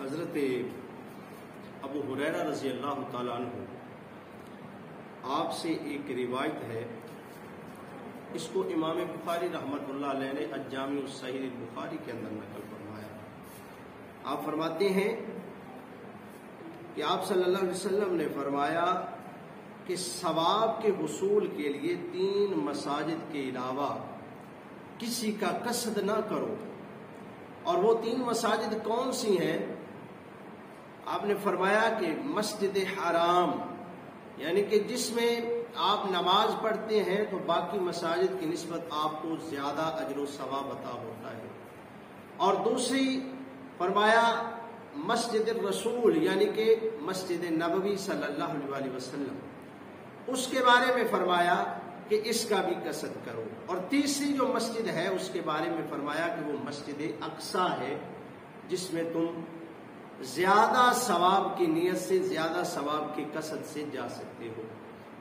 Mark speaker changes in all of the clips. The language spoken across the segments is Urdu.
Speaker 1: حضرت ابو ہریرہ رضی اللہ تعالیٰ عنہ آپ سے ایک روایت ہے، اس کو امام بخاری رحمۃ اللہ علیہ نے الجامع الصحیح البخاری کے اندر نقل فرمایا۔ آپ فرماتے ہیں کہ آپ صلی اللہ علیہ وسلم نے فرمایا کہ ثواب کے حصول کے لیے 3 مساجد کے علاوہ کسی کا قصد نہ کرو، اور وہ 3 مساجد کون سی ہیں؟ آپ نے فرمایا کہ مسجد حرام، یعنی کہ جس میں آپ نماز پڑھتے ہیں تو باقی مساجد کی نسبت آپ کو زیادہ اجر و ثواب عطا ہوتا ہے، اور دوسری فرمایا مسجد الرسول، یعنی کہ مسجد نبوی صلی اللہ علیہ وسلم، اس کے بارے میں فرمایا کہ اس کا بھی قصد کرو، اور تیسری جو مسجد ہے اس کے بارے میں فرمایا کہ وہ مسجد اقصی ہے، جس میں تم زیادہ ثواب کی نیت سے، زیادہ ثواب کی قصد سے جا سکتے ہو۔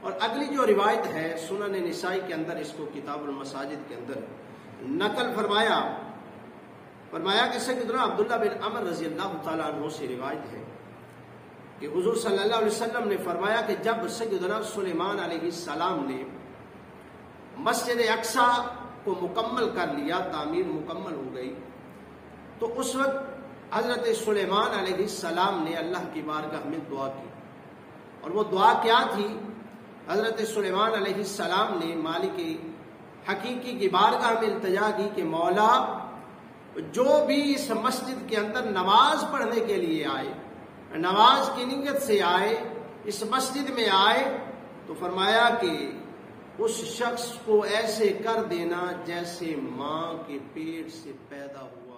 Speaker 1: اور اگلی جو روایت ہے سنن نسائی کے اندر، اس کو کتاب المساجد کے اندر نقل فرمایا کہ سیدنا عبداللہ بن عمر رضی اللہ تعالیٰ عنہ سے روایت ہے کہ حضور صلی اللہ علیہ وسلم نے فرمایا کہ جب سیدنا سلیمان علیہ السلام نے مسجد اقصی کو مکمل کر لیا، تعمیر مکمل ہو گئی، تو اس وقت حضرت سلیمان علیہ السلام نے اللہ کی بارگاہ میں دعا کی، اور وہ دعا کیا تھی؟ حضرت سلیمان علیہ السلام نے مالک حقیقی کی بارگاہ میں التجا کی کہ مولا، جو بھی اس مسجد کے اندر نماز پڑھنے کے لیے آئے، نماز کی نیت سے آئے، اس مسجد میں آئے، تو فرمایا کہ اس شخص کو ایسے کر دینا جیسے ماں کے پیٹ سے پیدا ہوا۔